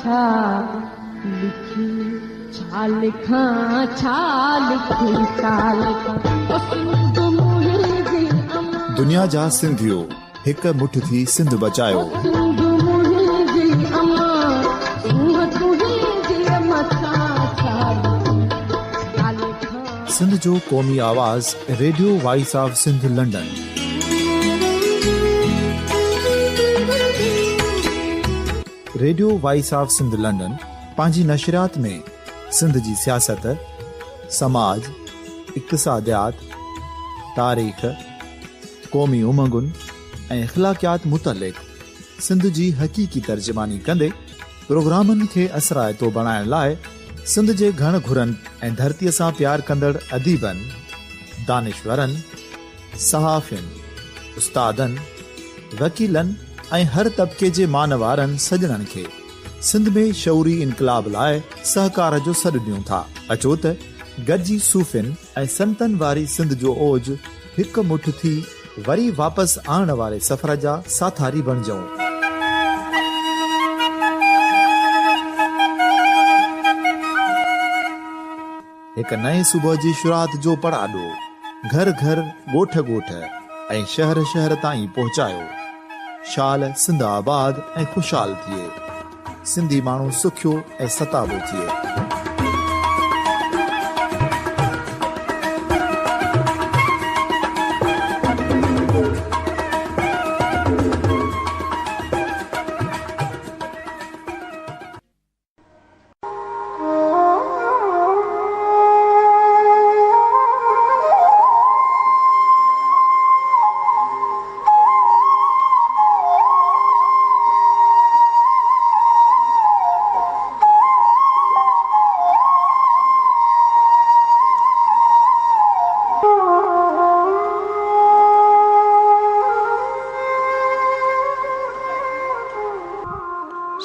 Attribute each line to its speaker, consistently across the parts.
Speaker 1: छा लिखी छा लिखां छा लिखी छा लिखां सिंध मुंहिंजी अमां
Speaker 2: दुनिया जा सिंधियो हिक मुठ थी सिंध बचायो
Speaker 1: सिंध मुंहिंजी अमां सिंध तुंहिंजी मथां छा लिखी छा लिखां
Speaker 2: सिंध जो क़ौमी आवाज़ radio voice of Sindh London. Radio voice of Sindh London पंहिंजी नशरियात में सिंध जी सियासत, समाज, इक़्तिसादियात, तारीख़, क़ौमी उमंगुनि ऐं अख़लाक़ियात मुतलिक़ सिंध जी हक़ीक़ी तर्जुमानी कंदे प्रोग्रामनि खे असराइतो बणाइण लाइ सिंध जे घण घुरनि ऐं धरतीअ सां प्यार कंदड़ अदीबनि, दानिशवरनि, सहाफ़ियुनि, उस्तादनि, वकीलनि ऐं हर तबिके जे मान वारनि सजणनि खे सिंध में शऊरी इनकलाब लाइ सहकार जो सॾु ॾियूं था। अचो त गॾिजी सूफ़ियुनि ऐं संतनि वारी सिंध जो ओज हिक मुठ थी वरी वापसि आणण वारे सफ़र जा साथारी बणिजऊं। हिक नए सुबुह जी शुरूआत जो पड़ाॾो घर घर, ॻोठ ॻोठ ऐं शहर शहर ताईं पहुचायो। शाल सिंध आबाद ऐं खुशहाल थिए, सिंधी माण्हू सुखियो ऐं सताबो थिए।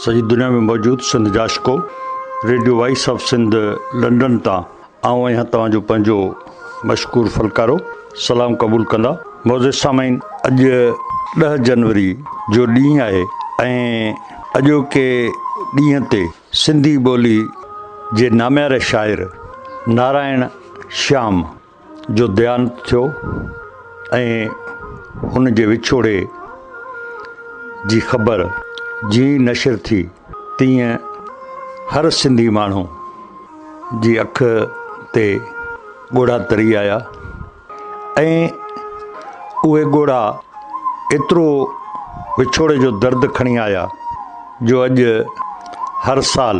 Speaker 3: सॼी दुनिया में मौजूदु सिंध जा आशिको radio voice of Sindh London तां आऊं आहियां तव्हांजो पंहिंजो मशकूर फलकारो सलाम क़बूल कंदा। मौज़े सामाइन, अॼु 10 जनवरी जो ॾींहुं आहे ऐं अॼोके ॾींहं ते सिंधी ॿोली जे नाम्यारे शाइर नारायण श्याम जो देहांत थियो ऐं हुन जे विछोड़े जी ख़बर जीअं नशर थी तीअं हर सिंधी माण्हू जी अख ते ॻोढ़ा तरी आया ऐं उहे ॻोढ़ा एतिरो विछोड़े जो दर्द खणी आया जो अॼु हर साल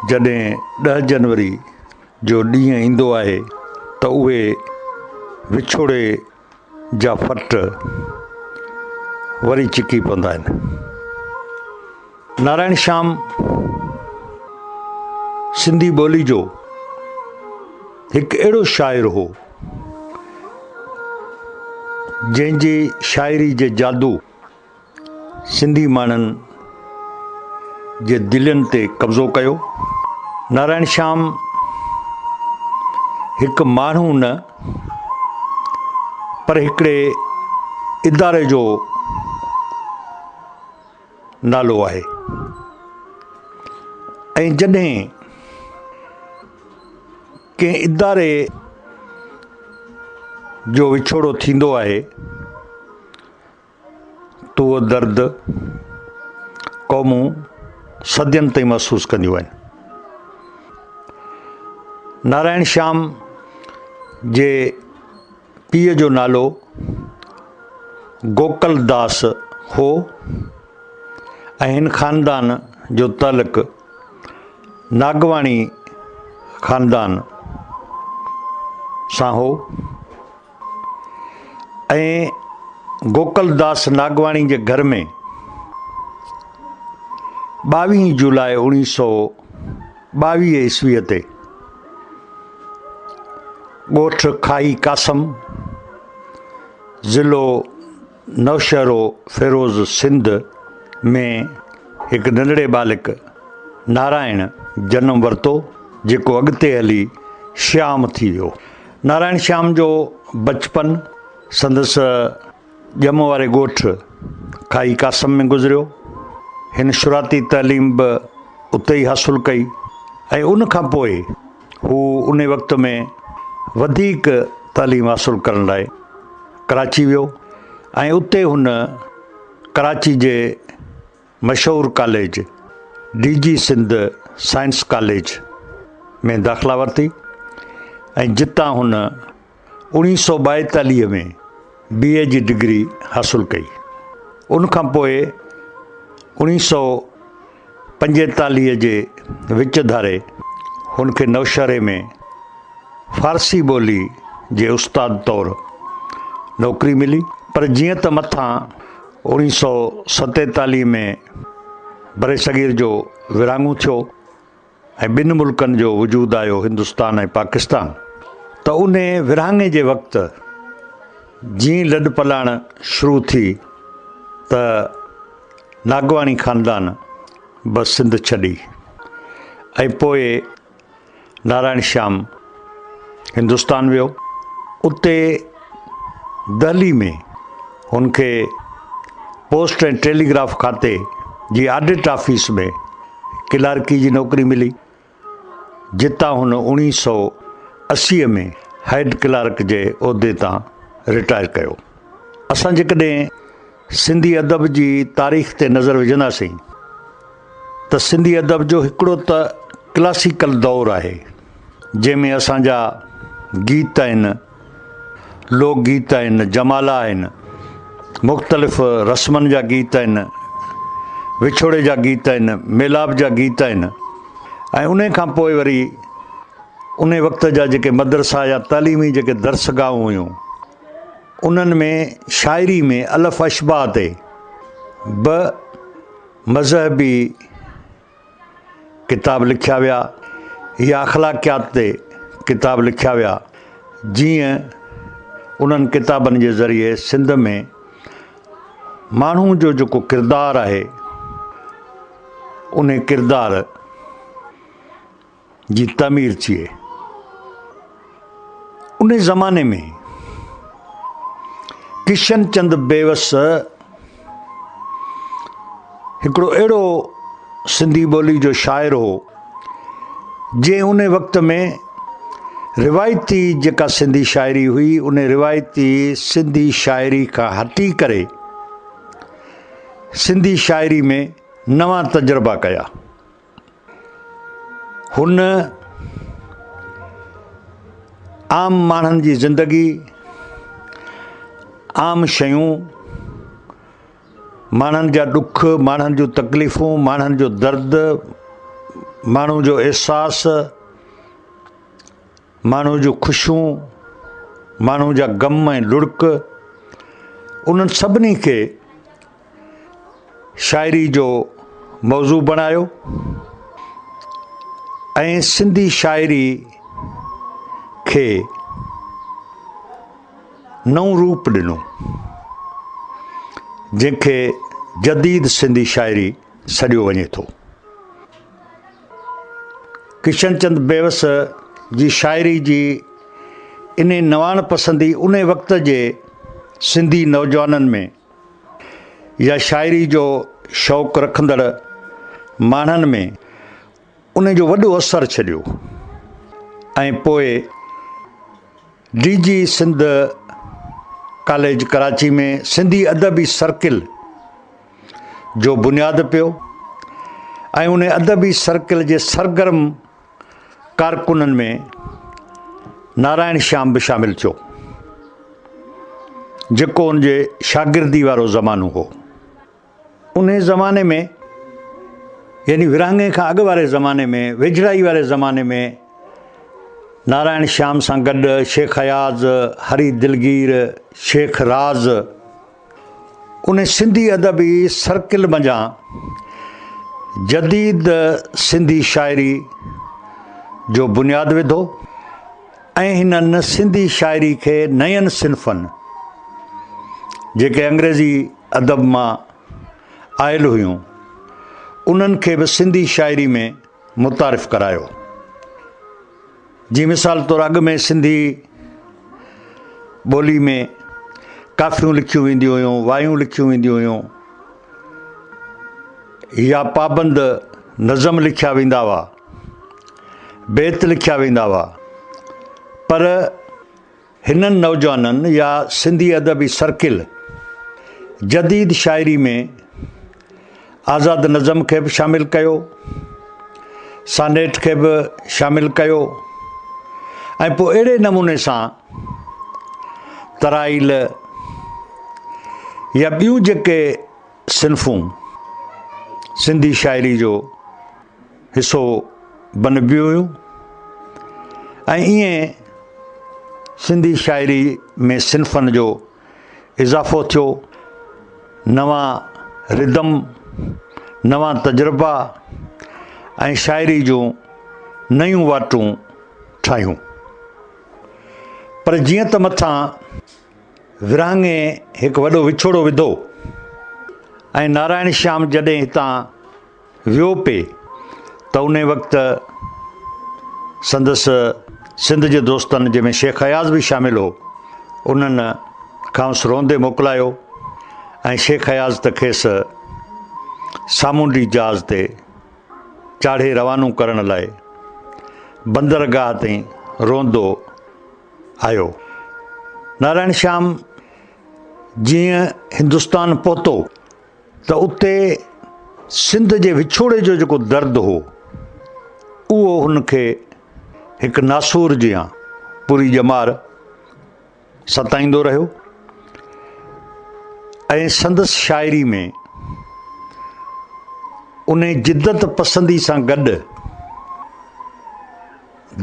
Speaker 3: जॾहिं 10 जनवरी जो ॾींहुं ईंदो आहे त उहे विछोड़े जा फट वरी चिकी पवंदा आहिनि। नारायण श्याम सिंधी ॿोली जो हिकु अहिड़ो शाइर हो जंहिंजी शाइरी जे जादू सिंधी माण्हुनि जे दिलनि ते कब्ज़ो कयो। नारायण श्याम हिकु माण्हू न पर हिकिड़े इदारे जो नालो आहे ऐं जॾहिं कंहिं इदारे जो विछोड़ो थींदो आहे त उहो दर्द क़ौमूं सदियनि ताईं महसूसु कंदियूं आहिनि। नारायण श्याम जे पीउ जो नालो गोकल दास हो ऐं हिन ख़ानदान जो तलक नागवाणी ख़ानदान सां हो ऐं गोकल दास नागवाणी जे घर में 22 जुलाई 1922 ईस्वीअ ते ॻोठ खाई कासम, ज़िलो नौशहरो फिरोज़ सिंध में हिकु नंढड़े बालिक नारायण जनम वरितो जेको अॻिते हली श्याम थी वियो। नारायण श्याम जो बचपन संदसि ॼम वारे ॻोठ खाई कासम में गुज़रियो। हिन शुराती तालीम बि उते ई हासिलु कई ऐं उन खां पोइ हू उन वक़्त में वधीक तालीम हासिलु करण लाइ कराची वियो ऐं उते हुन कराची जे मशहूरु college DG Sindh science college में दाख़िला वरिती ऐं जितां हुन 1942 में BA जी डिग्री हासिलु कई। उनखां पोइ 1945 जे विच धारे हुनखे नौशहरे में फ़ारसी ॿोली जे उस्ताद तौरु नौकरी मिली। पर जीअं त मथां 1947 में बरे सग़ीर जो विरहाङो थियो ऐं ॿिनि मुल्कनि जो वजूद आयो, हिंदुस्तान ऐं पाकिस्तान, त उन विरहाङे जे वक़्तु जीअं लॾ पलाण शुरू थी त नागवाणी ख़ानदान बस सिंध छॾी ऐं पोइ नारायण श्याम हिंदुस्तान वियो। उते दिल्ली में हुनखे पोस्ट ऐं टेलीग्राफ खाते जी ऑडिट ऑफिस में क्लार्की जी नौकरी मिली, जितां हुन 1980 में हेड क्लार्क जे उहिदे तां रिटायर कयो। असां जेकॾहिं सिंधी अदब जी तारीख़ ते नज़र विझंदासीं त सिंधी अदब जो हिकिड़ो त क्लासिकल दौरु आहे जंहिंमें असांजा गीत आहिनि, लोकगीत आहिनि, जमाला आहिनि, मुख़्तलिफ़ रस्मनि जा गीत आहिनि, विछोड़े जा गीत आहिनि, मेलाप जा गीत आहिनि ऐं उन खां पोइ वरी उन वक़्त जा जेके मदरसा या तालीमी जेके दर्सगाहूं हुयूं उन्हनि में शाइरी में अलफ़ अशबाह ते बि मज़हबी किताब लिखिया विया या अख़लाक़ियात ते किताब लिखिया विया, जीअं उन्हनि किताबनि जे ज़रिए सिंध में माण्हू जो जेको किरदारु आहे उन किरदार जी तमीर थिए। उन ज़माने में किशन चंद बेवस हिकिड़ो अहिड़ो सिंधी ॿोली जो शाइर हो जंहिं उन वक़्त में रिवायती जेका सिंधी शाइरी हुई उन रिवायती सिंधी शाइरी खां हटी करे सिंधी शाइरी में नवां तजुर्बा कया। हुन आम माण्हुनि जी ज़िंदगी, आम शयूं, माण्हुनि जा ॾुख, माण्हुनि जूं तकलीफ़ूं, माण्हुनि जो दर्द, माण्हू जो अहसास, माण्हू जूं ख़ुशियूं, माण्हू जा ग़म ऐं लुड़क, उन्हनि सभिनी खे शाइरी जो मौज़ू बणायो ऐं सिंधी शाइरी खे नओं रूप ॾिनो जंहिंखे जदीद सिंधी शाइरी सॾियो वञे थो। किशन चंद बेवस जी शाइरी जी इन नवान पसंदी उन वक़्त जे सिंधी नौजवाननि में या शाइरी जो शौक़ु रखंदड़ माण्हुनि में उन जो वॾो असरु छॾियो ऐं पोइ DG सिंध कॉलेज कराची में सिंधी अदबी सर्किल जो बुनियादु पियो ऐं उन अदबी सर्किल जे सरगर्म कारकुननि में नारायण श्याम बि शामिलु थियो, जेको उनजे शागिर्दी वारो ज़मानो हो। उन ज़माने में यानी विरहाङे खां अॻु वारे ज़माने में, वेझड़ाई वारे ज़माने में नारायण श्याम सां गॾु शेख अयाज़, हरी दिलगीर, शेख राज़ उन सिंधी अदबी सर्किल मंझां जदीद सिंधी शाइरी जो बुनियादु विधो ऐं हिननि सिंधी शाइरी खे नयनि सिन्फ़नि जेके अंग्रेज़ी अदब मां आयल हुयूं उन्हनि खे बि सिंधी शाइरी में मुतारिफ़ करायो। जी मिसाल तौरु अॻु में सिंधी ॿोली में काफ़ियूं लिखियूं वेंदियूं हुयूं, वायूं लिखियूं वेंदियूं हुयूं, या पाबंद नज़म लिखिया वेंदा हुआ, बेत लिखिया वेंदा हुआ, पर हिननि नौजवाननि या सिंधी अदबी सर्किल जदीद शाइरी में आज़ाद नज़म खे बि शामिलु कयो, सानेट खे बि शामिलु कयो ऐं पोइ अहिड़े नमूने सां तराइल या ॿियूं जेके सिन्फ़ूं सिंधी शाइरी जो हिसो बणिबियूं हुयूं ऐं ईअं सिंधी शाइरी में सिन्फ़नि जो इज़ाफ़ो थियो, नवां रिदम, नवां तजुर्बा ऐं शाइरी जूं नयूं वाटूं ठाहियूं। पर जीअं त मथां विरहाङे हिकु वॾो विछोड़ो विधो ऐं नारायण श्याम जॾहिं हितां वियो पिए त उन वक़्तु संदसि सिंध जे दोस्तनि जंहिंमें शेख अयाज़ बि शामिलु हो, उन्हनि खांसि रोंदे मोकिलायो ऐं शेख अयाज़ त खेसि सामूंडी जहाज़ ते चाढ़े रवानो करण लाइ बंदरगाह ताईं रोंदो आयो। नारायण श्याम जीअं हिंदुस्तान पहुतो त उते सिंध जे विछोड़े जो जेको दर्द हो उहो हुनखे हिकु नासूर जियां पूरी ॼमार सताईंदो रहियो ऐं संदसि शाइरी में उन जिद्दत पसंदी सां गॾु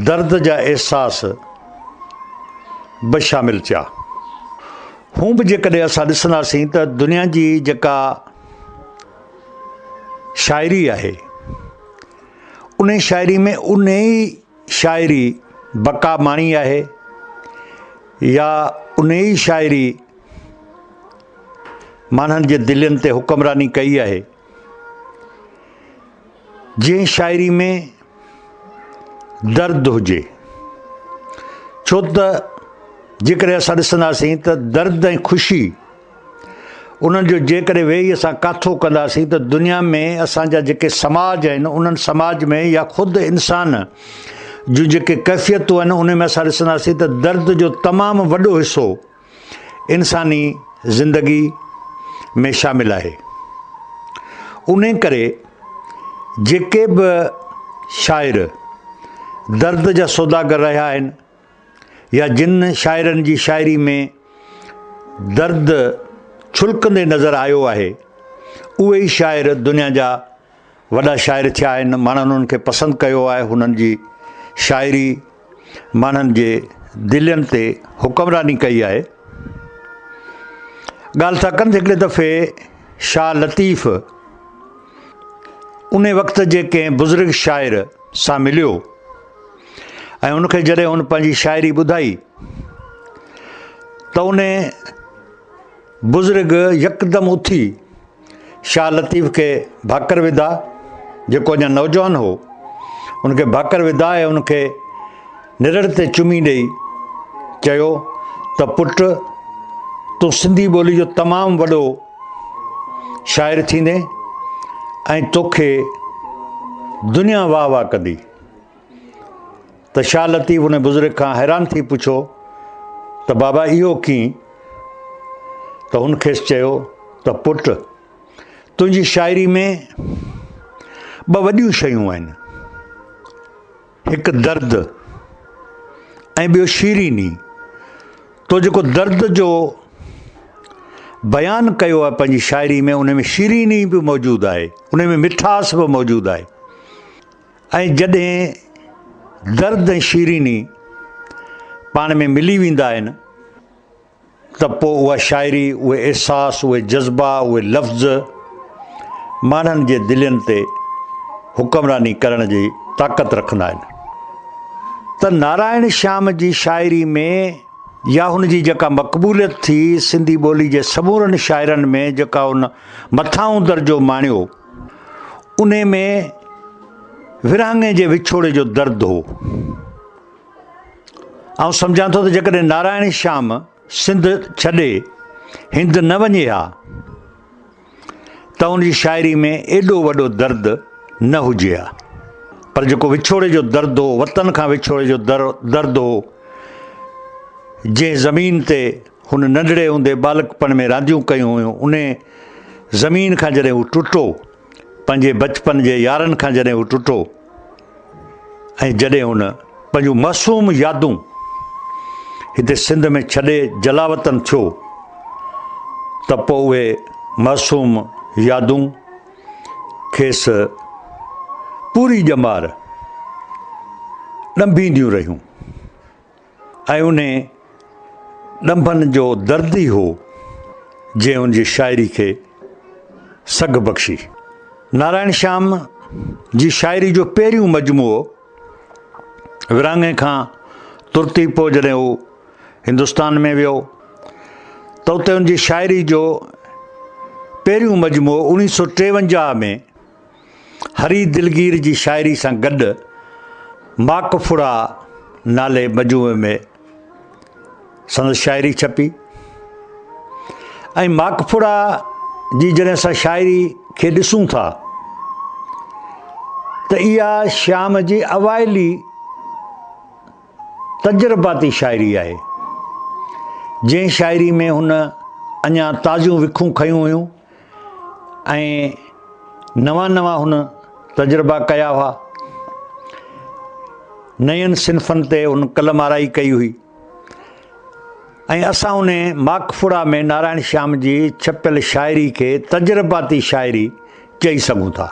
Speaker 3: दर्द जा अहसास बि शामिलु थिया। हू बि जेकॾहिं असां ॾिसंदासीं त दुनिया जी जेका शाइरी आहे उन शाइरी में उन ई शाइरी बका माणी आहे या उन ई शाइरी माण्हुनि जे दिलनि ते हुक्मरानी कई आहे, जंहिं शाइरी में दर्द हुजे। छो त जेकॾहिं असां ॾिसंदासीं त दर्द ऐं ख़ुशी उन्हनि जो जेकॾहिं वेही असां काथो कंदासीं त दुनिया में असांजा जेके समाज आहिनि उन्हनि समाज में या ख़ुदि इंसान जूं जेके कैफ़ियतूं आहिनि उन में असां ॾिसंदासीं त दर्द जो तमामु वॾो हिसो इंसानी ज़िंदगी में शामिलु आहे। उन करे जेके बि शाइर दर्द जा सौदागर रहिया आहिनि या जिन शाइरनि जी शाइरी में दर्द छुलकंदे नज़र आयो आहे उहे ई शाइर दुनिया जा वॾा शाइर थिया आहिनि। माण्हुनि उन्हनि खे पसंदि कयो आहे, हुननि जी शाइरी माण्हुनि जे दिलनि ते हुक्मरानी कई आहे। ॻाल्हि था कनि हिकिड़े दफ़े शाह लतीफ़ उन वक़्त जे कंहिं बुज़ुर्ग शाइर सां मिलियो ऐं उनखे जॾहिं हुन पंहिंजी शाइरी ॿुधाई त उन बुज़ुर्ग यकदमि उथी शाह लतीफ़ खे भाकर विधा, जेको अञा नौजवान हो उनखे भाकर विधा ऐं उनखे निरड़ ते चुमी ॾेई चयो त पुटु तूं सिंधी ॿोली जो तमामु वॾो शाइर थींदे ऐं तोखे दुनिया वाह वाह कंदी। त शाह लतीफ़ उन बुज़ुर्ग खां हैरान थी पुछो त बाबा इहो कीअं? त हुन खेसि चयो त पुटु तुंहिंजी शाइरी में ॿ वॾियूं शयूं आहिनि, हिकु दर्द ऐं ॿियो शीरीनी। तो जेको दर्द जो बयानु कयो आहे पंहिंजी शाइरी में उन में शीरीनी बि मौजूदु आहे, उन में मिठास बि मौजूदु आहे। ऐं जॾहिं दर्द ऐं शीरीनी पाण में मिली वेंदा आहिनि त पोइ उहा शाइरी, उहे अहसास, उहे जज़्बा, उहे लफ़्ज़ माण्हुनि जे दिलनि ते हुक्मरानी करण जी ताक़त रखंदा आहिनि। त नारायण श्याम जी शाइरी में या हुन जी जेका मक़बूलियत थी सिंधी ॿोली जे समूरनि शाइरनि में, जेका उन मथां दर्जो माणियो, उन में विरहाङे जे विछोड़े जो दर्द हो। ऐं सम्झां थो त जेकॾहिं नारायण श्याम सिंध छॾे हिंद न वञे हा त उनजी शाइरी में एॾो वॾो दर्द न हुजे हा, पर जेको विछोड़े जो दर्द हो, वतन खां विछोड़े जो दर्द हो, जंहिं ज़मीन ते हुन नंढड़े हूंदे बालकपण में रांदियूं कयूं हुयूं, उन ज़मीन खां जॾहिं हू टुटो, पंहिंजे बचपन जे यारनि खां जॾहिं हू टुटो, ऐं जॾहिं हुन पंहिंजूं मासूम यादूं हिते सिंध में छॾे जलावतन थियो, त पोइ उहे मासूम यादूं खेसि पूरी ॼमार ॾंभींदियूं रहियूं, ऐं उन ॾंभनि जो दर्द ई हो जंहिं हुनजी शाइरी खे सघ बख़्शी। नारायण श्याम जी शाइरी जो पहिरियों मजमूओ विरांङे खां तुरती पोइ जॾहिं हू हिंदुस्तान में वियो, त उते हुनजी शाइरी जो पहिरियों मजमूओ 1953 में हरी दिलगीर जी शाइरी सां गॾु माकफुड़ा नाले मजमूए में संदसि शाइरी छपी। ऐं माकफुड़ा जी जॾहिं असां शाइरी खे ॾिसूं था त इहा श्याम जी अवाइली तजुर्बाती शाइरी आहे, जंहिं शाइरी में हुन अञा ताज़ियूं विखूं खयूं हुयूं ऐं नवां नवां हुन तजुर्बा कया हुआ, नयनि सिन्फ़नि ते हुन कलमाराई कई हुई। ऐं असां उन माकफुड़ा में नारायण श्याम जी छपियल शाइरी खे तजुर्बाती शाइरी चई सघूं था,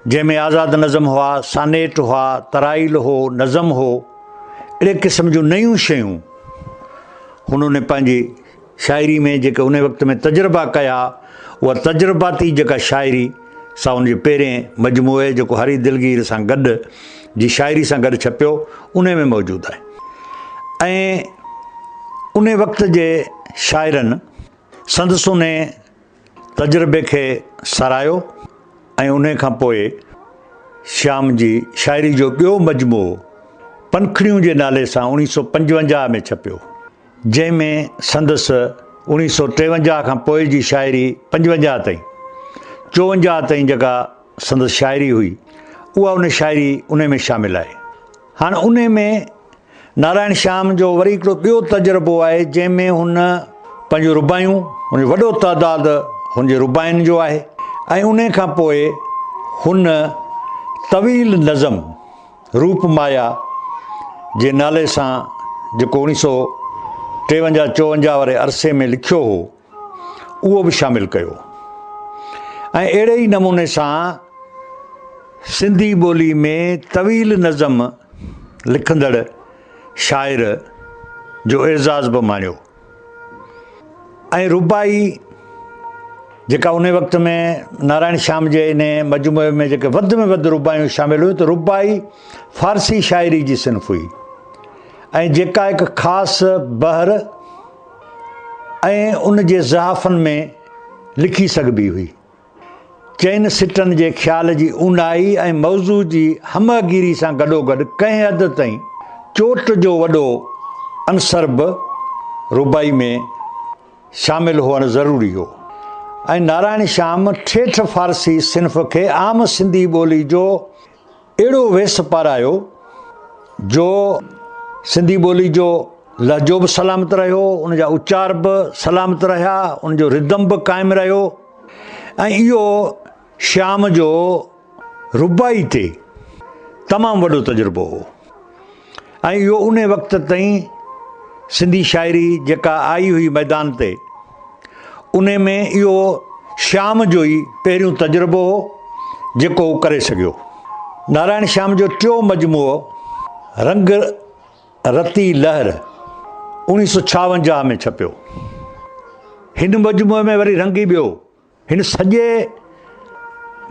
Speaker 3: जंहिंमें आज़ाद नज़म हुआ, सानेट हुआ, तराइल हो, नज़म हो, अहिड़े क़िस्म जूं नयूं शयूं हुननि पंहिंजी शाइरी में जेके उन वक़्त में तजुर्बा कया, उहा तजुर्बाती जेका शाइरी सां हुनजे पहिरें मजमूए जेको हरी दिलगीर सां गॾु जी शाइरी सां गॾु छपियो, उन में मौजूदु आहे। ऐं उन वक़्त जे शाइरनि संदसि उन तजुर्बे खे सारायो ऐं उन खां पोइ श्याम जी शाइरी जो ॿियो मजमूओ पंखड़ियूं जे नाले सां 1955 में छपियो, जंहिंमें संदसि 1953 खां पोइ जी शाइरी 55 ताईं 54 ताईं जेका संदसि शाइरी हुई, उहा उन शाइरी उन में शामिल आहे। हाणे उन में नारायण श्याम जो वरी हिकिड़ो ॿियो तजुर्बो आहे, जंहिंमें हुन पंहिंजूं रुबायूं, हुन वॾो तइदादु हुनजे रुबाइनि जो आहे, ऐं उन खां पोइ हुन तवील नज़म रूपमाया जे नाले सां जेको 1953-54 वारे अरसे में लिखियो हो, उहो बि शामिलु कयो। ऐं अहिड़े ई नमूने सां सिंधी ॿोली में तवील नज़म लिखंदड़ शाइर जो एज़ाज़ बि माणियो। ऐं रुबाई जेका उन वक़्त में नारायण श्याम जे इन मजमूए में जेके वधि में वधि रुबायूं शामिलु हुयूं, त रुबाई फ़ारसी शाइरी जी सिन्फ़ हुई, ऐं जेका हिकु ख़ासि बहर ऐं उन जे ज़हाफ़नि में लिखी सघिबी हुई। चइनि सिटनि जे ख़्याल जी ऊंडाई ऐं मौज़ू जी हमगिरी सां गॾोगॾु कंहिं हद ताईं चोट जो वॾो अंसर बि रुबाई में शामिलु हुअणु ज़रूरी हो। ऐं नारायण श्याम ठेठ फ़ारसी सिन्फ़ खे आम सिंधी ॿोली जो अहिड़ो वेस पारायो जो सिंधी ॿोली जो लहजो बि सलामत रहियो, उनजा उचार बि सलामत रहिया, उनजो रिदम बि क़ाइमु रहियो। ऐं इहो श्याम जो रुबाई ते तमामु वॾो तजुर्बो हो। ऐं इहो उन वक़्त ताईं सिंधी शाइरी जेका आई हुई मैदान ते, उन में इहो श्याम जो ई पहिरियों तजुर्बो हो जेको उहो करे सघियो। नारायण श्याम जो टियों मजमूओ रंग रती लहर 1956 में छपियो। हिन मजमूए में वरी रंग ई ॿियो, हिन सॼे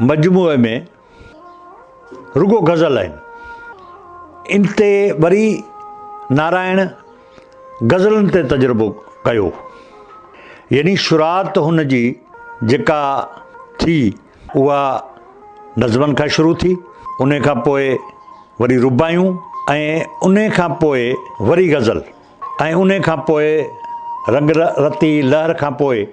Speaker 3: मजमूए में रुगो गज़ल आहिनि। इन ते वरी नारायण गज़लनि ते तजुर्बो कयो, यानी शुरूआत हुन जी जेका थी उहा नज़मनि खां शुरू थी, उन खां पोइ वरी रुबायूं, ऐं उन खां पोइ वरी गज़ल, ऐं उन खां पोइ रंग रती लहर खां पोइ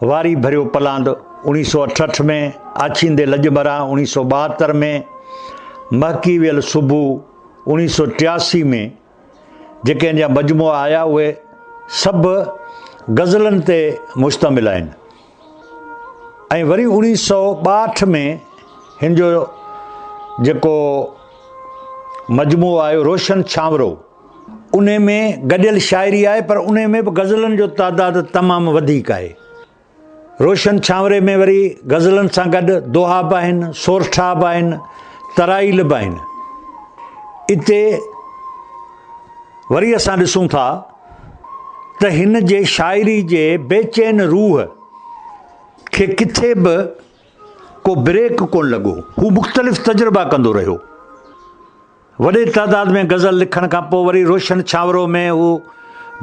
Speaker 3: वारी भरियो पलांद 1968 में, आछींदे लजमरा 1972 में, महकी वियल सुबुह 1983 में, जेके अञा मजमूआ आया उहे सभु गज़लनि ते मुश्तमिल आहिनि। ऐं वरी 1962 में हिन जो जेको मजमूओ आयो रोशन छांवरो, उन में गॾियल शाइरी आहे, पर उन में बि गज़लनि जो तइदादु तमामु वधीक आहे। रोशन छांवरे में वरी गज़लनि सां गॾु दोहा बि आहिनि, सोरठा बि आहिनि, तराइल बि आहिनि। इते वरी असां ॾिसूं था त हिन जे शाइरी जे बेचैन रूह खे किथे बि को ब्रेक कोन लॻो। हू मुख़्तलिफ़ तजुर्बा कंदो रहियो। वॾे तइदाद में गज़ल लिखण खां पोइ वरी रोशन छांवरो में हू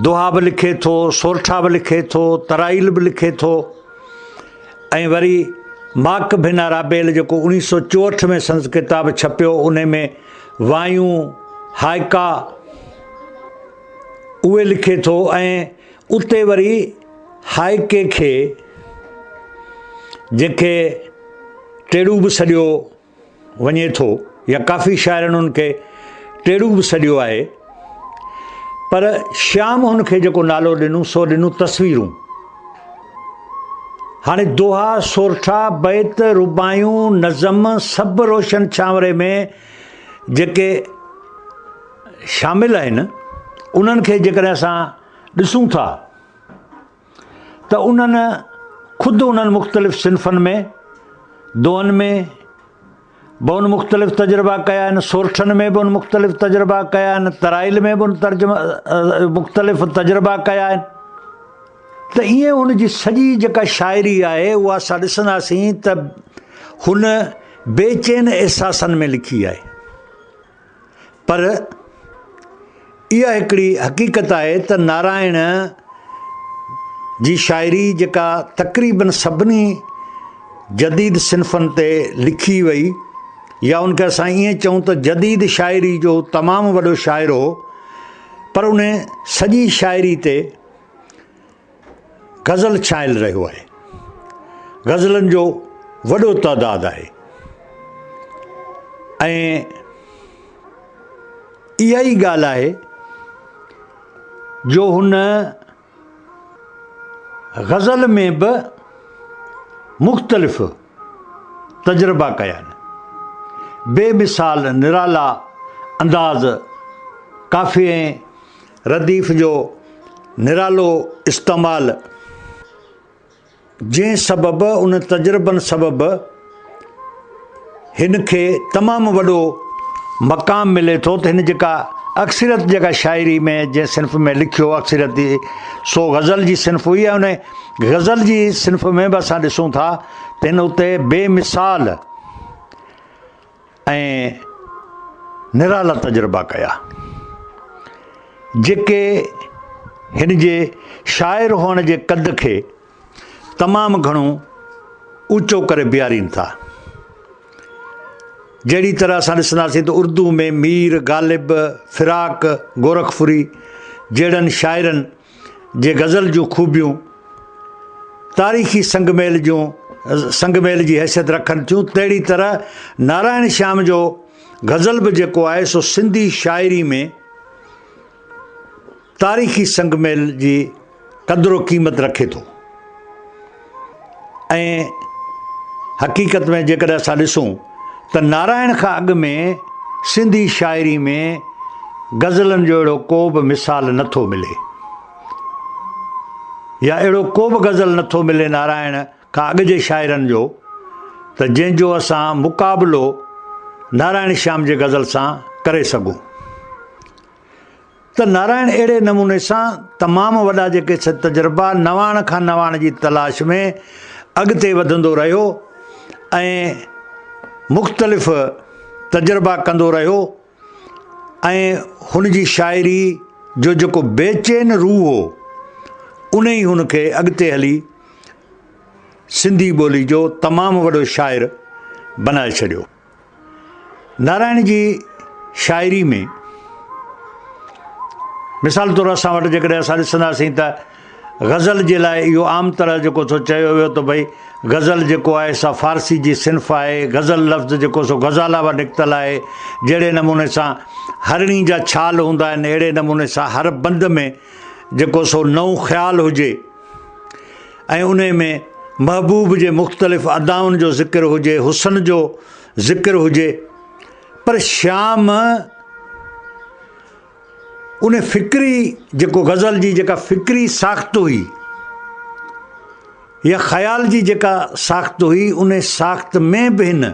Speaker 3: दोहा बि लिखे थो, सोरठा बि लिखे थो, तराइल बि लिखे थो। ऐं वरी माक भिना राबेल जेको 1964 में संस किताब छपियो, उन में वायूं हाइका उहे लिखे थो। ऐं उते वरी हाइके खे जंहिंखे टेड़ू बि सॾियो वञे थो, या काफ़ी शाइरनि उनखे टेड़ू बि सॾियो आहे, पर श्याम हुनखे जेको नालो ॾिनूं सो ॾिनूं तस्वीरूं। हाणे दोहा, सोरठा, बैत, रुबायूं, नज़म सभु रोशन छांवरे में जेके शामिल आहिनि, उन्हनि खे जेकॾहिं असां ॾिसूं था त उन्हनि ख़ुदि उन्हनि मुख़्तलिफ़ सिन्फ़नि में, दोहनि में बि उन मुख़्तलिफ़ तजुर्बा कया आहिनि, सोरठनि में बि उन मुख़्तलिफ़ तजुर्बा कया आहिनि, तराइल में बि उन मुख़्तलिफ़ तजुर्बा कया आहिनि। त ईअं हुनजी सॼी जेका शाइरी आहे उहा असां ॾिसंदासीं त हुन बेचैन एहसासनि में लिखी आहे। पर इहा हिकिड़ी हक़ीक़त आहे त नारायण जी शाइरी जेका तक़रीबन सभिनी जदीद सिन्फ़नि ते लिखी वई, या उनखे असां ईअं चऊं त जदीद शाइरी जो तमामु वॾो शाइर हो, पर उन सॼी शाइरी ते गज़ल छायल रहियो आहे। गज़लनि जो वॾो तइदादु आहे। ऐं इहा ई ॻाल्हि आहे जो हुन गज़ल में बि मुख़्तलिफ़ तजुर्बा कया आहिनि। बेमिसाल निराला अंदाज़, काफ़ी ऐं रदीफ़ जो निरालो इस्तेमालु, जंहिं सबबु उन तजुर्बनि सबबु हिन खे तमामु वॾो मक़ाम मिले थो। त हिन जेका अक्सरियत जेका शाइरी में जंहिं सिन्फ़ में लिखियो, अक्सरियत सो गज़ल जी सिन्फ़ हुई आहे। उन गज़ल जी सिन्फ़ में बि असां ॾिसूं था त हिन उते बेमिसाल ऐं निराला तजुर्बा कया, जेके हिन जे शाइर हुअण जे क़द खे तमामु घणो ऊचो करे बीहारीनि था। जहिड़ी तरह असां ॾिसंदासीं त उर्दू में मीर, ग़ालिब, फ़िराक, गोरखपुरी जहिड़नि शाइरनि जे गज़ल जूं ख़ूबियूं तारीख़ी संगमेल जी हैसियत रखनि थियूं, तहिड़ी तरह नारायण श्याम जो गज़ल बि जेको आहे सो सिंधी शाइरी में तारीख़ी संगमेल जी क़दुरु क़ीमत रखे थो। ऐं हक़ीक़त में जेकॾहिं असां ॾिसूं त नारायण खां अॻु में सिंधी शाइरी में गज़लनि जो अहिड़ो को बि मिसाल नथो मिले, या अहिड़ो को बि गज़ल नथो मिले नारायण खां अॻु जे शाइरनि जो, त जंहिंजो असां मुक़ाबिलो नारायण श्याम जे गज़ल सां करे सघूं। त नारायण अहिड़े नमूने सां तमामु वॾा जेके तजुर्बा नवाण खां नवाण जी तलाश में अॻिते वधंदो रहियो ऐं मुख़्तलिफ़ तजुर्बा कंदो रहियो। ऐं हुन जी शाइरी जो जेको बेचैन रूह हो, उन ई हुनखे अॻिते हली सिंधी ॿोली जो तमामु वॾो शाइर बनाए छॾियो। नारायण जी शाइरी में मिसाल तौरु असां वटि जेकॾहिं असां ॾिसंदासीं त गज़ल जे लाइ इहो आम तरह जेको सो चयो वियो त भई गज़ल जेको आहे सा फ़ारसी जी सिन्फ़ आहे, गज़ल लफ़्ज़ जेको सो गज़ाला वा निकितल आहे। जहिड़े नमूने सां हरणी जा छाल हूंदा आहिनि, अहिड़े नमूने सां हर बंद में जेको सो नओं ख़्यालु हुजे ऐं उन में महबूब जे मुख़्तलिफ़ अदाउनि जो ज़िक्र हुजे, हुसन जो ज़िक्र हुजे। पर श्याम उन फ़िक्री जेको गज़ल जी जेका फ़िक्री साख़्त हुई या ख़्याल जी जेका साख़्त हुई, उन साख़्त में बि हिन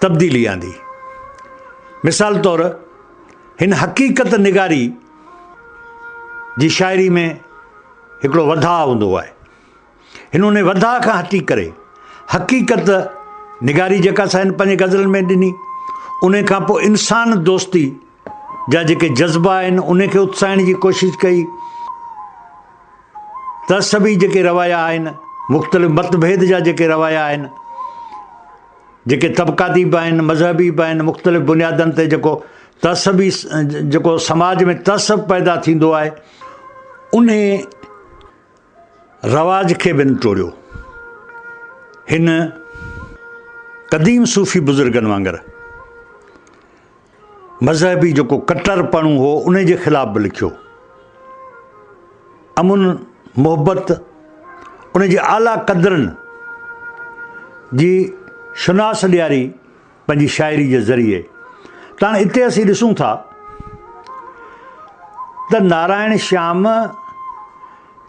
Speaker 3: तब्दीली आंदी। मिसाल तौरु हिन हक़ीक़त निगारी जी शाइरी में हिकिड़ो वधाउ हूंदो आहे। हिन उन वधा खां हटी करे हक़ीक़त निगारी जेका सा हिन पंहिंजे गज़ल में ॾिनी, उन खां पोइ इंसान दोस्ती जा जेके जज़्बा आहिनि उन खे उत्साहिण जी कोशिशि कई। तसबी जेके रवाया आहिनि, मुख़्तलिफ़ मतभेद जा जेके रवाया आहिनि, जेके तबक़ाती बि आहिनि, मज़हबी बि आहिनि, मुख़्तलिफ़ बुनियादनि ते जेको तसबी जेको समाज में तसब पैदा थींदो आहे, उन रवाज खे बि टोड़ियो। हिन क़दीम सूफ़ी बुज़ुर्गनि वांगुरु मज़हबी जेको कट्टरपणु हो उन जे ख़िलाफ़ बि लिखियो। अमुन मोहबत उन जे आला क़दरनि जी शुनास ॾियारी पंहिंजी शाइरी जे ज़रिए। त हाणे हिते असीं ॾिसूं था त नारायण श्याम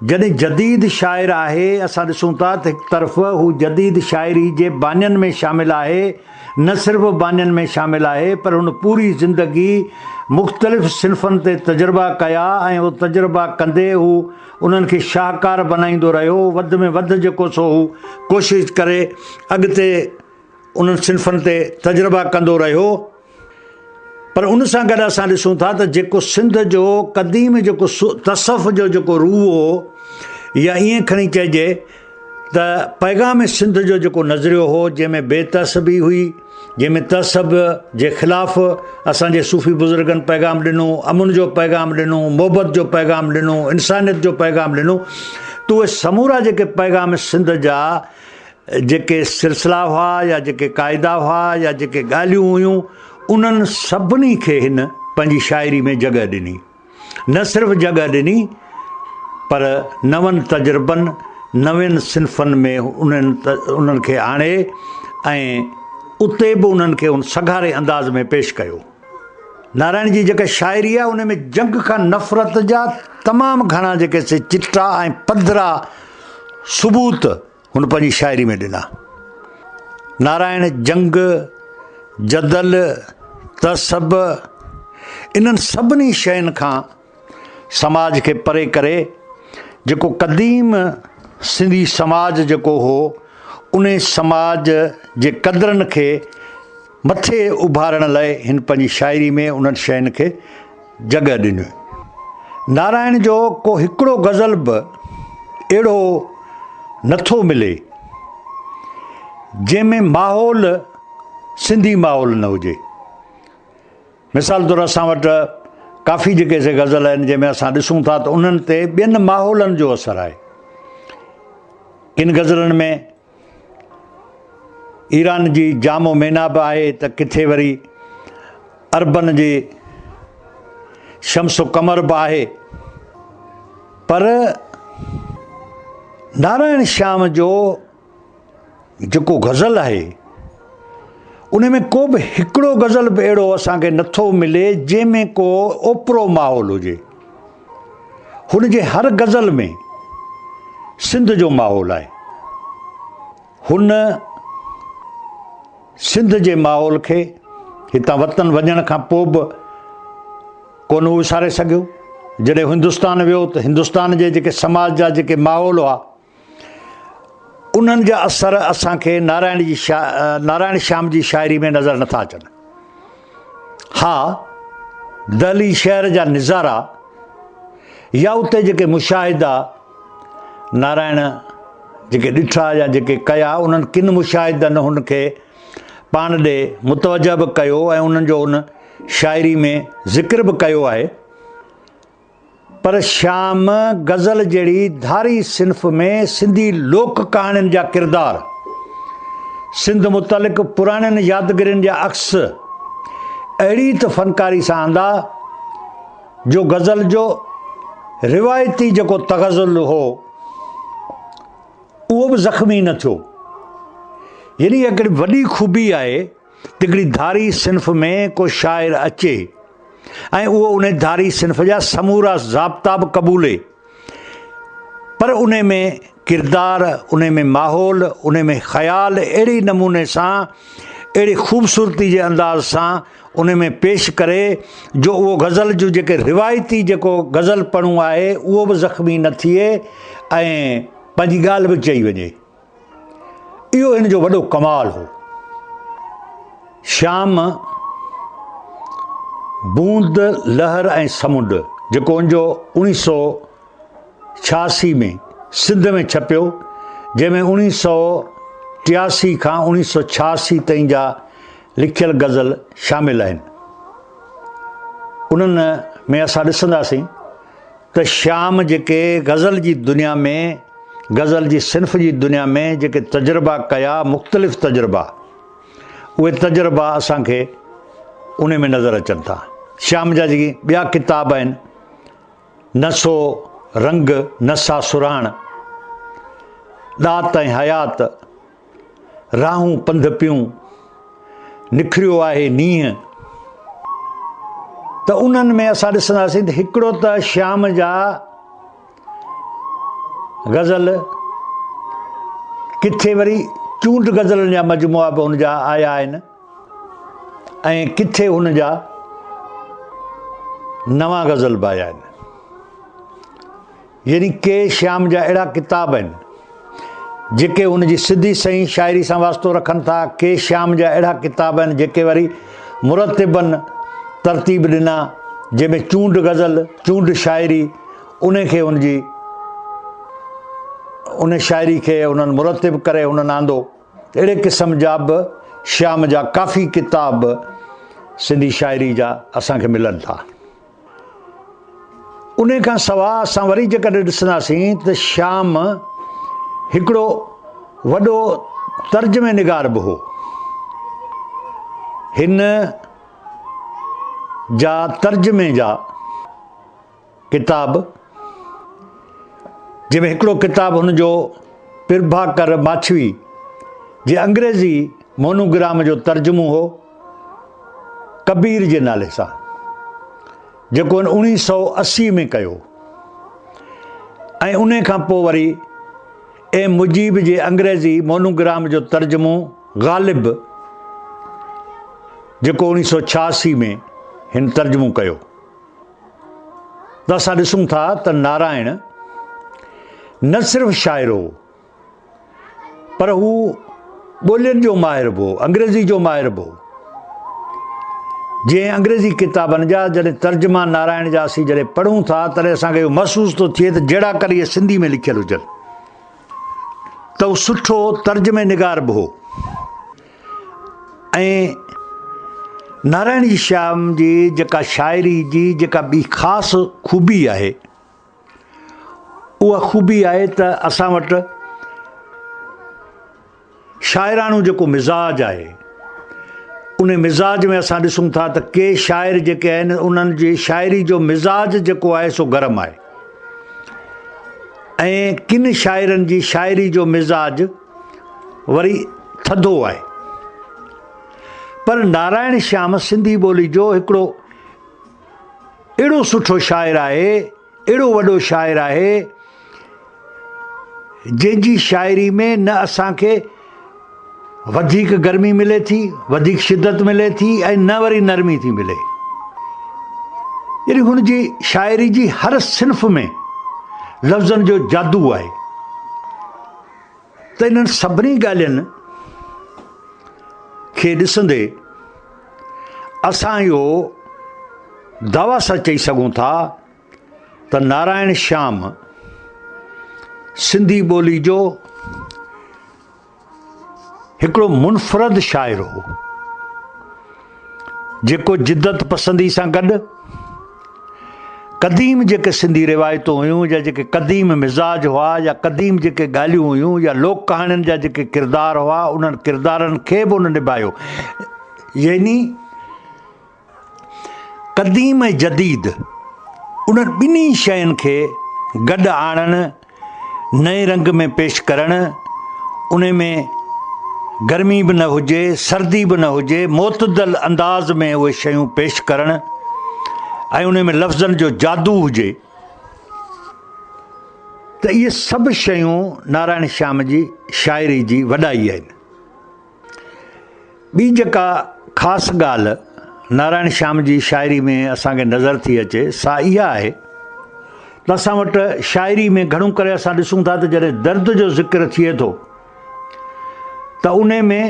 Speaker 3: जॾहिं जदीद शाइर आहे, असां ॾिसूं था त हिकु तरफ़ हू जदीद शाइरी जे बानियनि में शामिलु आहे, न सिर्फ़ु बानियनि में शामिलु आहे पर हुन पूरी ज़िंदगी मुख़्तलिफ़ सिन्फ़नि ते तजुर्बा कया ऐं उहो तजुर्बा कंदे हू उन्हनि खे शाहकार बनाईंदो रहियो। वधि में वधि जेको सो हू कोशिशि करे अॻिते उन्हनि सिन्फ़नि ते तजुर्बा कंदो रहियो। पर उन सां गॾु असां ॾिसूं था त जेको सिंध जो क़दीम जेको तसफ़ जो जेको रूह हो, या ईअं खणी चइजे त पैगाम सिंध जो जेको नज़रियो हो, जंहिंमें बेतसबी हुई, जंहिंमें तसब जे ख़िलाफ़ असांजे सूफ़ी बुज़ुर्गनि पैगाम ॾिनो, अमुन जो पैगाम ॾिनो, मोहबत जो पैगाम ॾिनो, इंसानियत जो पैगाम ॾिनो। त उहे समूरा जेके पैगाम सिंध जा जेके सिलसिला हुआ या जेके क़ाइदा हुआ या जेके ॻाल्हियूं हुयूं, उन्हनि सभिनी खे हिन पंहिंजी शाइरी में जॻह ॾिनी। न सिर्फ़ु जॻह ॾिनी पर नवनि तजुर्बनि, नवनि सिन्फ़नि में उन्हनि खे आणे ऐं उते बि उन्हनि खे उन सघारे अंदाज़ में पेश कयो। नारायण जी जेका शाइरी आहे उन में जंग खां नफ़रत जा तमामु घणा जेके से चिटा ऐं पधरा सबूत हुन पंहिंजी शाइरी में ॾिना। नारायण जंग, जदल, तसब इन्हनि सभिनी शयुनि खां समाज खे परे करे जेको क़दीम सिंधी समाज जेको हो, उन समाज जे क़दरनि खे मथे उभारण लाइ हिन पंहिंजी शाइरी में उन्हनि शयुनि खे जॻह ॾिनी। नारायण जो को हिकिड़ो गज़ल बि अहिड़ो नथो मिले जंहिंमें माहौल सिंधी माहौल न हुजे। मिसाल तौरु असां वटि काफ़ी जेके से गज़ल आहिनि जंहिंमें असां ॾिसूं था त उन्हनि ते ॿियनि माहौलनि जो असरु आहे। इन गज़लनि में ईरान जी जामो मैना बि आहे त किथे वरी अरबन जी शम्सो कमर बि आहे। पर नारायण श्याम जो जेको गज़ल आहे उन में को बि हिकिड़ो गज़ल बि अहिड़ो असांखे नथो मिले जंहिंमें को ओतिरो माहौल हुजे। हुन जे हर गज़ल में सिंध जो माहौल आहे। हुन सिंध जे माहौल खे हितां वतन वञण खां पोइ बि कोन विसारे सघियो। जॾहिं हिंदुस्तान वियो त हिंदुस्तान जे जेके समाज जा जेके माहौल हुआ उन्हनि जा असर असांखे नारायण श्याम जी शाइरी में नज़र नथा अचनि। हा, दिल्ली शहर जा नज़ारा या उते जेके मुशाहिदा नारायण जेके ॾिठा या जेके कया, उन्हनि किन मुशाहिदनि हुनखे पाण ॾे मुतवजह बि कयो ऐं उन्हनि जो उन शाइरी में ज़िक्र बि कयो आहे। पर श्याम गज़ल जहिड़ी धारी सिन्फ़ में सिंधी लोक कहाणियुनि जा किरदार, सिंध मुतलिक़ पुराणनि यादगिरियुनि जा अक्स अहिड़ी त फ़नकारी सां आंदा जो गज़ल जो रिवायती जेको तग़ज़ुल हो उहो बि ज़ख़्मी न थियो। यानी हिकिड़ी वॾी ख़ूबी आहे त हिकिड़ी धारी सिन्फ़ में को शाइर अचे ऐं उहो उन धारी सिन्फ़ जा समूरा ज़ाब्ता बि क़बूले, पर उन में किरदार, उन में माहौल, उन में ख़्याल अहिड़े नमूने सां, अहिड़ी ख़ूबसूरती जे अंदाज़ सां उन में पेश करे जो उहो गज़ल जो जेके रिवायती जेको गज़लपणो आहे उहो बि ज़ख़्मी न थिए ऐं पंहिंजी ॻाल्हि बि चई वञे। इहो हिन जो वॾो कमाल हो। श्याम बूंद लहर ऐं समुंड जेको उनजो 1986 में सिंध में छपियो, जंहिंमें 1983 खां 1986 ताईं जा लिखियल गज़ल शामिल आहिनि। उन्हनि में असां ॾिसंदासीं त श्याम जेके गज़ल जी दुनिया में, गज़ल जी सिन्फ़ जी दुनिया में जेके तजुर्बा कया, मुख़्तलिफ़ तजुर्बा, उहे तजुर्बा असांखे उन में नज़र अचनि था। श्याम जा जेके ॿिया किताब आहिनि, नसो रंग, नसा सुराण, ॾात ऐं हयात, राहूं पंध पियूं, निखरियो आहे नींहं, त उन्हनि में असां ॾिसंदासीं त हिकिड़ो त श्याम जा गज़ल, किथे वरी चूंड गज़लनि जा मजमुआ बि हुन जा आया आहिनि ऐं किथे हुन जा नवां गज़ल बि आया आहिनि। यानी के श्याम जा अहिड़ा किताब आहिनि जेके हुन जी सिधी सही शाइरी सां वास्तो रखनि था, के श्याम जा अहिड़ा किताब आहिनि जेके वरी मुरतिबनि तरतीब ॾिना, जंहिंमें चूंड गज़ल, चूंड शाइरी, उनखे हुनजी उन शाइरी खे उन्हनि मुरतिब करे उन्हनि आंदो। अहिड़े क़िस्म जा बि श्याम जा काफ़ी किताब सिंधी शाइरी जा असांखे मिलनि था। उन खां सवाइ असां वरी जेकॾहिं ॾिसंदासीं त श्याम हिकिड़ो वॾो तर्जुमे निगार बि हो। हिन जा तर्जुमे जा किताब, जंहिंमें हिकिड़ो किताबु हुनजो प्रभाकर माछवी जे अंग्रेज़ी मोनोग्राम जो तर्जुमो हो कबीर जे नाले सां, जेको 1980 में कयो, ऐं उन खां पोइ वरी ए मुजीब जे अंग्रेज़ी मोनोग्राम जो तर्जुमो ग़ालिब, जेको 1986 में हिन तर्जुमो कयो। त असां ॾिसूं था त नारायण न सिर्फ़ु शाइर हो, पर हू ॿोलियुनि जो माहिर बि हो, अंग्रेज़ी जो माहिर बि हो। जीअं अंग्रेज़ी किताबनि जा जॾहिं तर्जुमा नारायण जा असीं जॾहिं पढ़ूं था, तॾहिं असांखे इहो महसूसु थो थिए त जहिड़ा कर इहे सिंधी में लिखियलु हुजनि, त उहो सुठो तर्जुमे निगार बि हो। ऐं नारायण जी श्याम जी जेका शाइरी जी जेका ॿी ख़ासि ख़ूबी आहे, उहा ख़ूबी आहे त असां वटि शाइराणो जेको मिज़ाज आहे, उन मिज़ाज में असां ॾिसूं था त के शाइर जेके आहिनि उन्हनि जी शाइरी जो मिज़ाज जेको आहे सो गरम आहे, ऐं किन शाइरनि जी शाइरी जो मिज़ाज वरी थधो आहे। पर नारायण श्याम सिंधी ॿोली जो हिकिड़ो अहिड़ो सुठो शाइर आहे, अहिड़ो वॾो शाइर आहे, जंहिंजी शाइरी में न असांखे वधीक गर्मी मिले थी, वधीक शिदत मिले थी, ऐं न वरी नरमी थी मिले। यानी हुनजी शाइरी जी हर सिन्फ़ में लफ़्ज़नि जो जादू आहे। त इन्हनि सभिनी ॻाल्हियुनि खे ॾिसंदे असां इहो दावा सां चई सघूं था त नारायण श्याम सिंधी ॿोली जो हिकिड़ो मुनफ़रद शाइर हो, जेको जिद्दत पसंदी सां गॾु क़दीम जेके सिंधी रिवायतूं हुयूं या जेके क़दीम मिज़ाज हुआ या क़दीम जेके ॻाल्हियूं हुयूं या लोक कहाणियुनि जा जेके किरदार हुआ उन्हनि किरदारनि खे बि उन निभायो। यानी क़दीम ऐं जदीद उन्हनि ॿिन्ही शयुनि खे गॾु आणणु, नए रंग में पेश करणु, उन में गर्मी बि न हुजे, सर्दी बि न हुजे, मोतदल अंदाज़ में उहे शयूं पेश करणु ऐं उन में लफ़्ज़नि जो जादू हुजे, त इहे सभु शयूं नारायण श्याम जी शाइरी जी वॾाई आहिनि। ॿी जेका ख़ासि ॻाल्हि नारायण श्याम जी शाइरी में असांखे नज़र थी अचे सा इहा आहे त असां वटि शाइरी में घणो करे असां ॾिसूं था त जॾहिं दर्द जो ज़िक्र थिए थो त उन में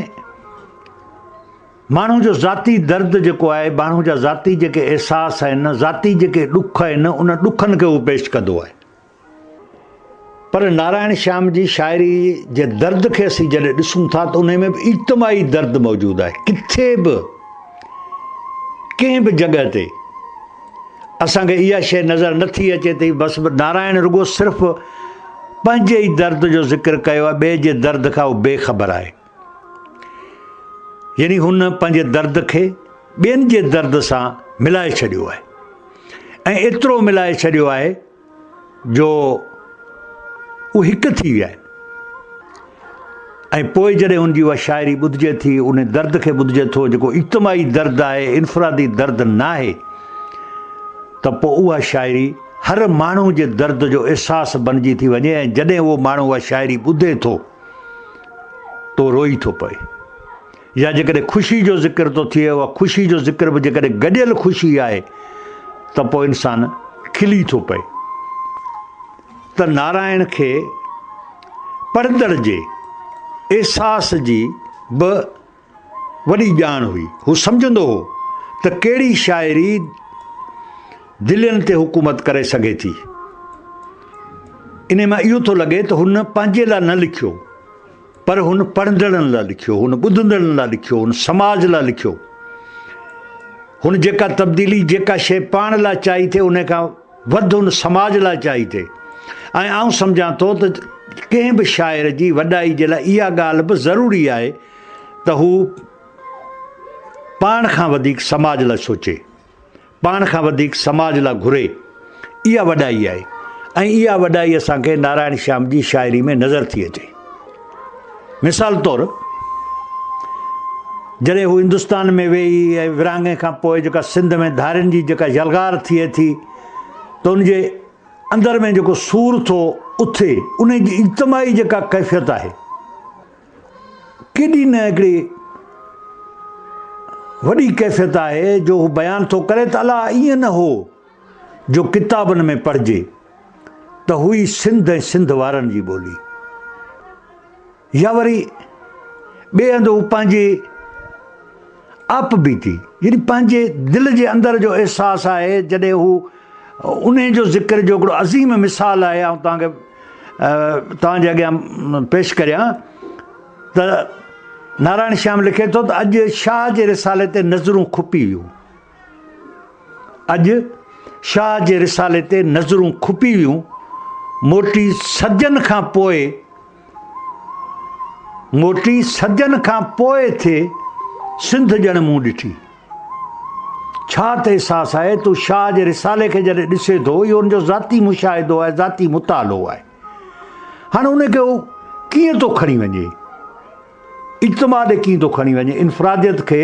Speaker 3: माण्हू जो ज़ाती दर्द जेको आहे, माण्हू जा ज़ाती जेके अहसास आहिनि, ज़ाती जेके ॾुख आहिनि, उन ॾुखनि खे उहो पेश कंदो आहे। पर नारायण श्याम जी शाइरी जे दर्द खे असीं जॾहिं ॾिसूं था त उन में बि इज्तमाही दर्द मौजूदु आहे। किथे बि कंहिं बि जॻह ते असांखे इहा शइ नज़र नथी अचे त बसि नारायण रुॻो सिर्फ़ु पंहिंजे ई दर्द जो ज़िक्र कयो आहे, ॿिए जे दर्द खां उहो बेख़बर आहे। यानी हुन पंहिंजे दर्द खे ॿियनि जे दर्द सां मिलाए छॾियो आहे ऐं एतिरो मिलाए छॾियो आहे जो उहे हिकु थी विया आहिनि। ऐं पोइ जॾहिं हुनजी उहा शाइरी ॿुधिजे थी, उन दर्द खे ॿुधिजे थो जेको इज्तमाही दर्द आहे, इनफ़रादी दर्द न आहे, त पोइ उहा शाइरी हर माण्हू जे दर्द जो अहसासु बणिजी थी वञे ऐं जॾहिं उहो माण्हू उहा शाइरी ॿुधे थो तो रोई थो पए। या जेकॾहिं ख़ुशी जो ज़िक्र थो थिए, उहा ख़ुशी जो ज़िक्र बि जेकॾहिं गॾियल ख़ुशी आहे त पोइ इंसानु खिली थो पए। त नारायण खे पढ़ंदड़ जे अहसास जी बि वॾी ॼाण हुई। हू सम्झंदो हो त कहिड़ी शाइरी दिलनि ते हुकूमत करे सघे थी। इन मां इहो थो लॻे त हुन पंहिंजे लाइ न लिखियो, पर हुन पढ़ंदड़नि लाइ लिखियो, हुन ॿुधंदड़नि लाइ लिखियो, हुन समाज लाइ लिखियो। हुन जेका तब्दीली, जेका शइ पाण लाइ चाही थिए उन खां वधि हुन समाज लाइ चाही थिए। ऐं आउं सम्झां थो त कंहिं बि शाइर जी वॾाई जे लाइ इहा ॻाल्हि बि ज़रूरी आहे त हू पाण खां वधीक समाज लाइ सोचे, पाण खां वधीक समाज लाइ घुरे। इहा वॾाई आहे ऐं इहा वॾाई असांखे नारायण श्याम जी शाइरी में नज़र थी अचे। मिसाल तौरु जॾहिं हू हिंदुस्तान में वेही ऐं विरहाङे खां पोइ जेका सिंध में धारियुनि जी जेका यलगार थिए थी त उनजे अंदरि में जेको सूर थो उथे, उन जी इज्तमाही जेका कैफ़ियत आहे, केॾी न हिकिड़ी वॾी कैफ़ियत आहे जो हू बयानु थो करे त अला ईअं न हो जो किताबनि में पढ़िजे त हुई सिंध ऐं सिंध वारनि जी ॿोली। या वरी ॿिए हंधि हू पंहिंजी आप बीती, यानी पंहिंजे दिलि जे अंदरि जो अहसासु आहे। जॾहिं हू उन जो ज़िक्र जो हिकिड़ो अज़ीम मिसाल आहे, ऐं तव्हांजे अॻियां पेश करियां त नारायण श्याम लिखे थो त अॼु शाह जे रिसाले ते नज़रूं खुपी वियूं, अॼु शाह जे रिसाले ते नज़रूं खुपी वियूं, मोटी सजन खां पोइ थिए सिंध ॼण मूं ॾिठी। छा त अहसासु आहे, तूं शाह जे रिसाले खे जॾहिं ॾिसे थो, इहो हुनजो ज़ाती मुशाहिदो आहे, ज़ाती मुतालो आहे। हाणे उनखे हू कीअं थो खणी वञे, इज्तमा ॾे कीअं थो खणी वञे, इनफ़रादियत खे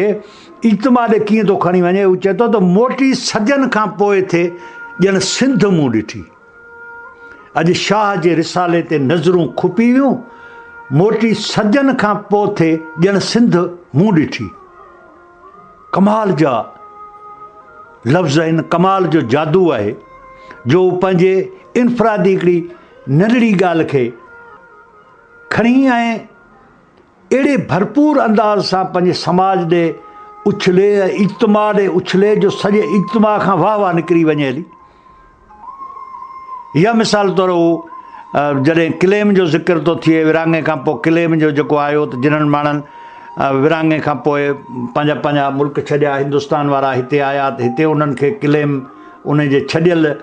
Speaker 3: इज्तमा ॾे कीअं थो खणी वञे। हू चए थो त मोटी सजन खां पोइ थिए ॼण सिंध मूं ॾिठी। अॼु शाह जे रिसाले ते नज़रूं खुपी वियूं, मोटी सजन खां पोइ थिए ॼण सिंध मूं ॾिठी। कमाल जा लफ़्ज़ आहिनि, कमाल जो जादू आहे जो पंहिंजे इनफ़रादी हिकिड़ी नंढड़ी ॻाल्हि खे खणी ऐं अहिड़े भरपूर अंदाज़ सां पंहिंजे समाज ॾे उछले ऐं इज्तमा ॾे उछले जो सॼे इज्तमा खां वाह वाह निकिरी वञे हली। या मिसाल तौरु हू जॾहिं क्लेम जो ज़िक्र थो थिए, विरहाङे खां पोइ क्लेम जो जेको आयो त जिन्हनि माण्हुनि विरहाङे खां पोइ पंहिंजा मुल्क छॾिया, हिंदुस्तान वारा हिते आया त हिते उन्हनि खे क्लेम उन जे छॾियल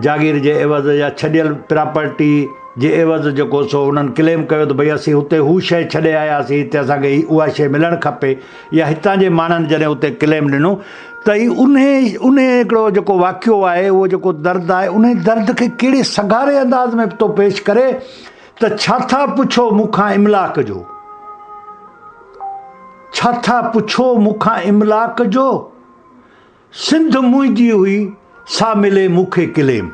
Speaker 3: जागीर जे एवज़ या छॾियल प्रॉपर्टी जे एवज़ जेको सो उन्हनि क्लेम कयो त भई असीं हुते हू शइ छॾे आयासीं, हिते असांखे उहा शइ मिलणु खपे, या हितां जे माण्हुनि जॾहिं उते क्लेम ॾिनो त ई उन हिकिड़ो जेको वाक़ियो आहे, उहो जेको दर्द आहे, उन दर्द खे कहिड़े सगारे अंदाज़ में थो पेश करे त छा था पुछो मूंखां इमलाक जो, छा था पुछो मूंखां इमलाक जो, सिंध मुंहिंजी हुई सा मिले मूंखे क्लेम।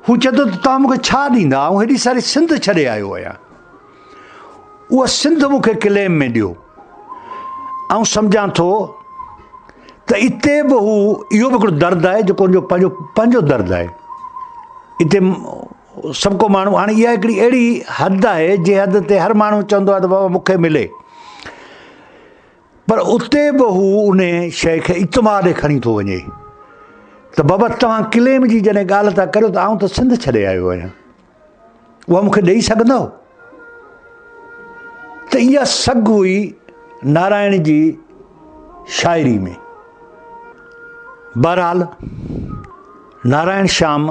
Speaker 3: हू चए थो त तव्हां मूंखे छा ॾींदा, ऐं हेॾी सारी सिंध छॾे आयो आहियां, उहा सिंध मूंखे क्लेम में ॾियो। ऐं सम्झां थो त इते बि हू इहो बि हिकिड़ो दर्द आहे जेको हुनजो पंहिंजो दर्द आहे। इते सभु को माण्हू, हाणे इहा हिकिड़ी अहिड़ी हद आहे जंहिं हद ते हर माण्हू चवंदो आहे त बाबा मूंखे मिले, पर उते बि हू उन शइ खे इतमाद खणी थो वञे त बाबा तव्हां क्लेम जी जॾहिं ॻाल्हि था करियो त आउं त सिंध छॾे आयो आहियां, उहा मूंखे ॾेई सघंदव? त इहा सघ हुई नारायण जी शाइरी में। बहरहाल नारायण श्याम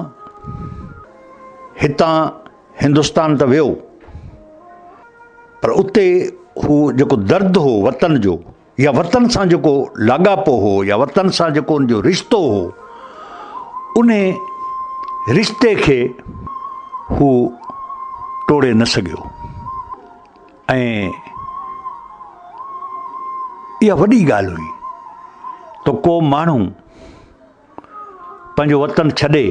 Speaker 3: हितां हिंदुस्तान त वियो, पर उते हू जेको दर्द हो वतन जो, या वतन सां जेको लाॻापो हो, या वतन सां जेको उनजो रिश्तो हो, उन रिश्ते खे हू टोड़े न सघियो। ऐं इहा वॾी ॻाल्हि हुई त को माण्हू पंहिंजो वतन छॾे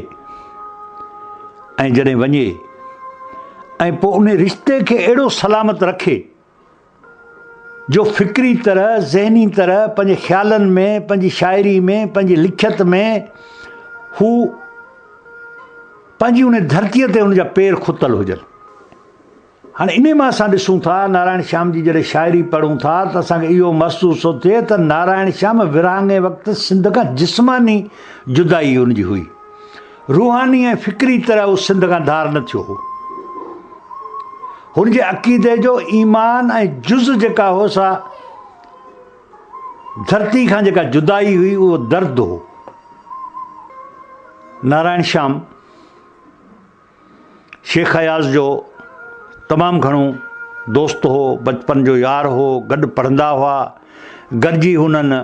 Speaker 3: ऐं जॾहिं वञे ऐं पोइ उन रिश्ते खे अहिड़ो सलामत रखे जो फ़िक्री तरह, ज़हनी तरह, पंहिंजे ख़्यालनि में, पंहिंजी शाइरी में, पंहिंजी लिखियत में हू पंहिंजी उन धरतीअ ते हुनजा पेर खुतल हुजनि। हाणे इन मां असां ॾिसूं था नारायण श्याम जी जॾहिं शाइरी पढ़ूं था त असांखे इहो महसूसु थो थिए त नारायण श्याम विरहाङे वक़्तु सिंध खां जिस्मानी जुदाई हुनजी हुई, रूहानी ऐं फ़िक्री तरह उहो सिंध खां धार न थियो हो। हुनजे अक़ीदे जो ईमान ऐं जुज़ जेका हो सा धरती खां जेका जुदाई हुई उहो दर्द हो। नारायण श्याम शेख अयाज़ जो तमामु घणो दोस्त हो, बचपन जो यार हो, गॾु पढ़ंदा हुआ, गॾिजी हुननि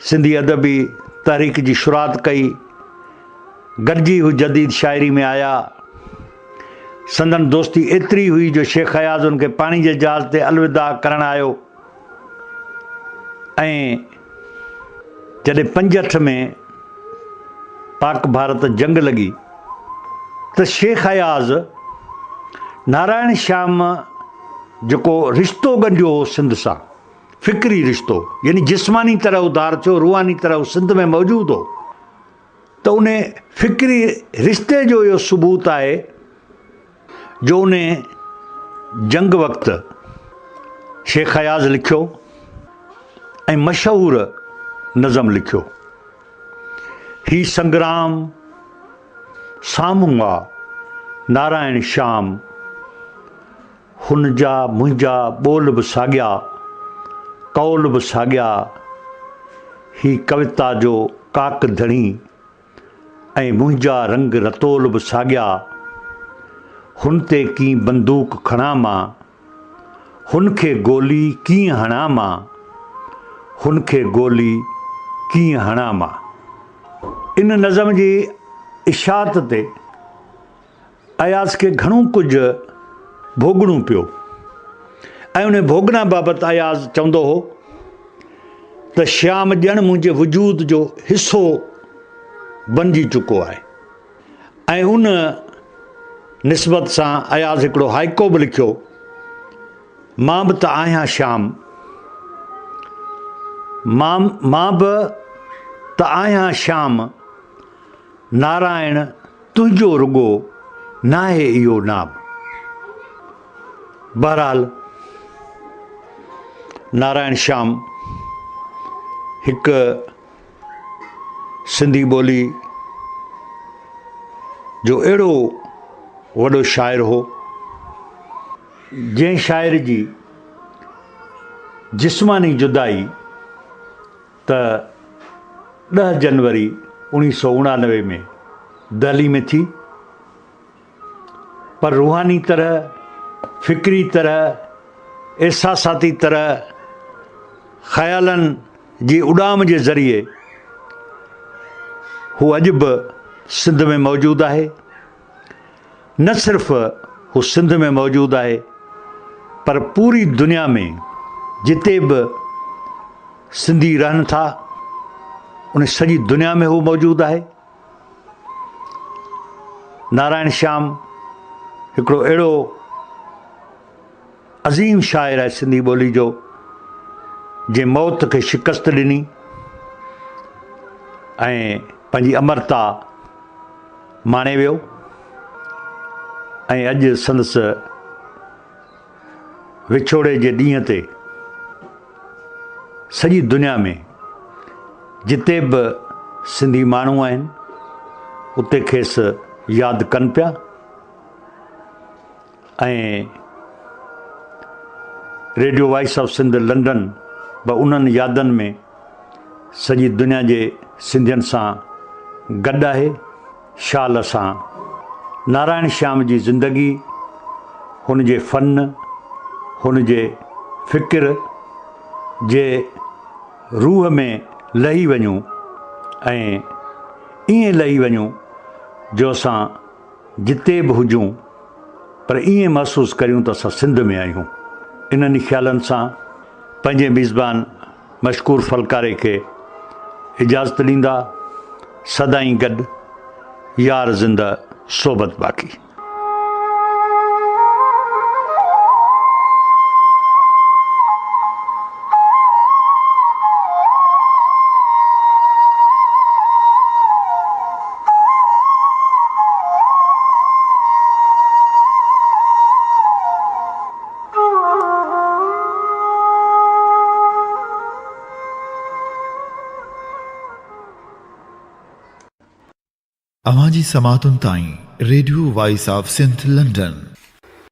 Speaker 3: सिंधी अदबी तहरीक जी शुरूआति कई, गॾिजी हू जदीद शाइरी में आया। संदन दोस्ती एतिरी हुई जो शेख अयाज़ उनखे पाणी जे जहाज़ ते अलविदा करणु आयो, ऐं जॾहिं 65 में पाक भारत जंग लॻी त शेख अयाज़ नारायण श्याम जेको रिश्तो ॻंढियो हो सिंध सां, फ़िक्री रिश्तो, यानी जिस्मानी तरह उधार थियो, रूहानी तरह उहो सिंध में मौजूदु हो, त उन फ़िक्री रिश्ते जो इहो सबूत आहे जो उन जंग वक़्तु शेख अयाज़ लिखियो ऐं मशहूरु नज़म लिखियो। ही संग्राम साम्हूं आहे नारायण श्याम, हुन जा मुंहिंजा ॿोल बि साॻिया, कौल बि साॻिया, ही कविता जो काक धणी ऐं मुंहिंजा रंग रतोल बि साॻिया, हुन ते कीअं बंदूक खणां मां, हुन खे गोली कीअं हणां मां, हुन खे गोली कीअं हणां मां। इन नज़म जी इशात ते अयाज़ खे घणो कुझु भोगणो पियो, ऐं उन भोगना बाबति अयाज़ चवंदो हो त श्याम ॼण मुंहिंजे वजूद जो हिसो बणिजी चुको आहे। ऐं उन निस्बत सां अयाज़ हिकिड़ो हाइको बि लिखियो, मां बि त आहियां श्याम, मां बि त आहियां श्याम, नारायण तुंहिंजो रुगो नाहे इहो नाम। बहरहाल नारायण श्याम हिकु सिंधी ॿोली जो अहिड़ो वॾो शाइर हो जंहिं शाइर जी जिस्मानी जुदाई त 10 जनवरी 1989 में दिल्ली में थी, पर रूहानी तरह, फ़िक्री तरह, एहसासाती तरह, ख़्यालनि जी उॾाम जे ज़रिए हू अॼु बि सिंध में मौजूदु आहे। न सिर्फ़ु हू सिंध में मौजूदु आहे, पर पूरी दुनिया में जिते बि सिंधी रहनि था, उन सॼी दुनिया में हू मौजूदु आहे। नारायण श्याम हिकिड़ो अहिड़ो अज़ीम शाइर आहे सिंधी ॿोली जो, जंहिं मौत खे शिकस्त ॾिनी ऐं पंहिंजी अमरता माणे वियो। ऐं अॼु संदसि विछोड़े जे ॾींहं ते सॼी दुनिया में जिते बि सिंधी माण्हू आहिनि, उते खेसि यादि कनि पिया। ऐं radio voice of Sindh London बि उन्हनि यादनि में सॼी दुनिया जे सिंधियुनि सां गॾु आहे, शाल सां। नारायण श्याम जी ज़िंदगी, हुन जे फ़न, हुन जे फ़िक्र जे रूह में लही वञूं ऐं ईअं लही वञूं जो असां जिते बि हुजूं, पर ईअं महसूसु करियूं त असां सिंध में आहियूं। इन्हनि ख़्यालनि सां पंहिंजे मेज़बान मशकूर फलकारे खे इजाज़त ॾींदा, सदाईं गॾु, यार ज़िंदा सोबत बाक़ी।
Speaker 2: अवां जी समातुनि ताईं radio voice of Sindh London